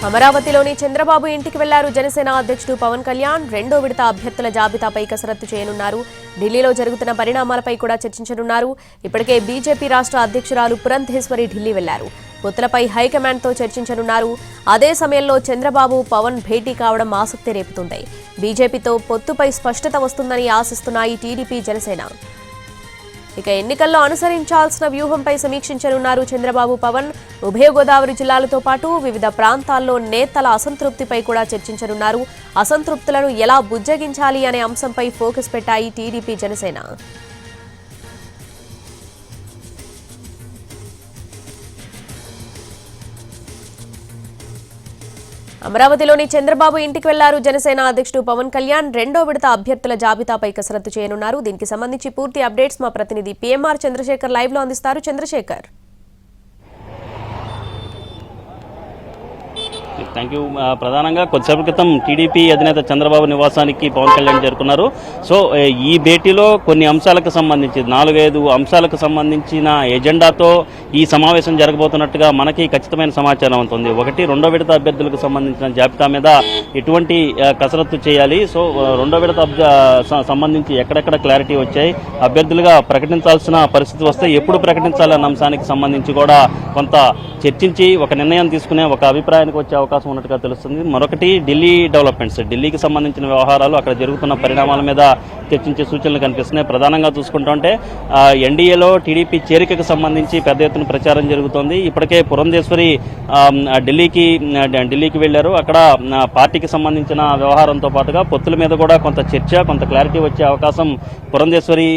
అమరావతిలోని చంద్రబాబు ఇంటికి వెళ్లారు జనసేన అధ్యక్షుడు పవన్ కళ్యాణ్. రెండో విడత అభ్యర్థుల జాబితాపై కసరత్తు చేయనున్నారు. ఢిల్లీలో జరుగుతున్న పరిణామాలపై కూడా చర్చించనున్నారు. ఇప్పటికే బీజేపీ రాష్ట్ర అధ్యక్షురాలు పురంధేశ్వరి ఢిల్లీ వెళ్లారు. పొత్తులపై హైకమాండ్తో చర్చించనున్నారు. అదే సమయంలో చంద్రబాబు పవన్ భేటీ కావడం ఆసక్తి రేపుతుంది. బీజేపీతో పొత్తుపై స్పష్టత వస్తుందని ఆశిస్తున్నాయి టీడీపీ, జనసేన. ఇక ఎన్నికల్లో అనుసరించాల్సిన వ్యూహంపై సమీక్షించనున్నారు చంద్రబాబు, పవన్. ఉభయ గోదావరి జిల్లాలతో పాటు వివిధ ప్రాంతాల్లో నేతల అసంతృప్తిపై కూడా చర్చించనున్నారు. అసంతృప్తులను ఎలా బుజ్జగించాలి అనే అంశంపై ఫోకస్ పెట్టాయి టీడీపీ, జనసేన. అమరావతిలోని చంద్రబాబు ఇంటికి వెళ్లారు జనసేన అధ్యక్షుడు పవన్ కళ్యాణ్. రెండో విడత అభ్యర్థుల జాబితాపై కసరత్తు చేయనున్నారు. దీనికి సంబంధించి పూర్తి అప్డేట్స్ మా ప్రతినిధి పీఎంఆర్ చంద్రశేఖర్ లైవ్ లో అందిస్తారు. చంద్రశేఖర్. Thank you. ప్రధానంగా కొద్దిసేపటి క్రితం టీడీపీ అధినేత చంద్రబాబు నివాసానికి పవన్ కళ్యాణ్ చేరుకున్నారు. సో ఈ భేటీలో కొన్ని అంశాలకు సంబంధించి 4-5 అంశాలకు సంబంధించిన ఎజెండాతో ఈ సమావేశం జరగబోతున్నట్టుగా మనకి ఖచ్చితమైన సమాచారం ఉంటుంది. ఒకటి, రెండో విడత అభ్యర్థులకు సంబంధించిన జాబితా మీద ఎటువంటి కసరత్తు చేయాలి, సో రెండో విడత సంబంధించి ఎక్కడెక్కడ క్లారిటీ వచ్చాయి, అభ్యర్థులుగా ప్రకటించాల్సిన పరిస్థితి వస్తే ఎప్పుడు ప్రకటించాలన్న అంశానికి సంబంధించి కూడా కొంత చర్చించి ఒక నిర్ణయం తీసుకునే ఒక అభిప్రాయానికి వచ్చే అవకాశం ఉన్నట్టుగా తెలుస్తుంది. మరొకటి, ఢిల్లీ డెవలప్మెంట్స్, ఢిల్లీకి సంబంధించిన వ్యవహారాలు, అక్కడ జరుగుతున్న పరిణామాల మీద చర్చించే సూచనలు కనిపిస్తున్నాయి. ప్రధానంగా చూసుకుంటుంటే ఎన్డీఏలో టీడీపీ చేరికకు సంబంధించి పెద్ద ఎత్తున ప్రచారం జరుగుతోంది. ఇప్పటికే పురంధేశ్వరి ఢిల్లీకి వెళ్లారు. అక్కడ పార్టీకి సంబంధించిన వ్యవహారంతో పాటుగా పొత్తుల మీద కూడా కొంత చర్చ, కొంత క్లారిటీ వచ్చే అవకాశం పురంధేశ్వరి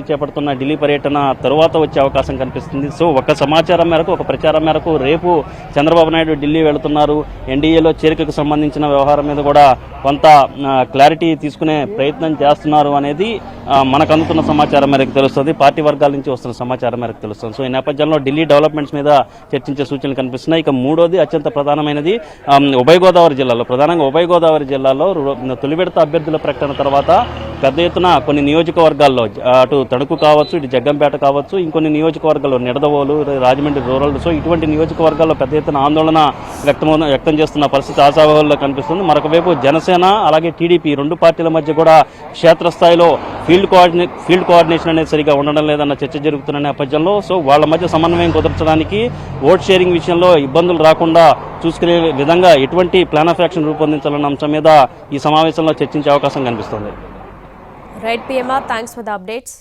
చేపడుతున్న ఢిల్లీ పర్యటన తరువాత వచ్చే అవకాశం కనిపిస్తుంది. సో ఒక సమాచారం మేరకు, ఒక ప్రచారం మేరకు రేపు చంద్రబాబు నాయుడు ఢిల్లీ వెళుతున్నారు. ఎన్డీఏలో చేరికకు సంబంధించిన వ్యవహారం మీద కూడా కొంత క్లారిటీ తీసుకునే ప్రయత్నం చేస్తున్నారు అనేది మనకు అందుతున్న సమాచారం మేరకు తెలుస్తుంది. పార్టీ వర్గాల నుంచి వస్తున్న సమాచారం మేరకు తెలుస్తుంది. సో ఈ నేపథ్యంలో ఢిల్లీ డెవలప్మెంట్స్ మీద చర్చించే సూచనలు కనిపిస్తున్నాయి. ఇక మూడోది, అత్యంత ప్రధానమైనది, ఉభయ గోదావరి జిల్లాలో, ప్రధానంగా ఉభయ గోదావరి జిల్లాలో తొలి విడత అభ్యర్థుల ప్రకటన తర్వాత పెద్ద ఎత్తున కొన్ని నియోజకవర్గాల్లో, అటు తణుకు కావచ్చు, ఇటు జగ్గంపేట కావచ్చు, ఇంకొన్ని నియోజకవర్గాల్లో నిడదవోలు, రాజమండ్రి రూరల్, సో ఇటువంటి నియోజకవర్గాల్లో పెద్ద ఎత్తున ఆందోళన వ్యక్తం చేస్తున్న పరిస్థితి ఆశావాహుల్లో కనిపిస్తుంది. మరొక వైపు జనసేన అలాగే టీడీపీ రెండు పార్టీల మధ్య కూడా క్షేత్రస్థాయిలో ఫీల్డ్ కోఆర్డినేషన్ అనేది సరిగా ఉండడం లేదన్న చర్చ జరుగుతున్న నేపథ్యంలో సో వాళ్ళ మధ్య సమన్వయం కుదర్చడానికి, ఓట్ షేరింగ్ విషయంలో ఇబ్బందులు రాకుండా చూసుకునే విధంగా ఎటువంటి ప్లాన్ ఆఫ్ యాక్షన్ రూపొందించాలన్న అంశం మీద ఈ సమావేశంలో చర్చించే అవకాశం కనిపిస్తుంది. Right PMR, thanks for the updates.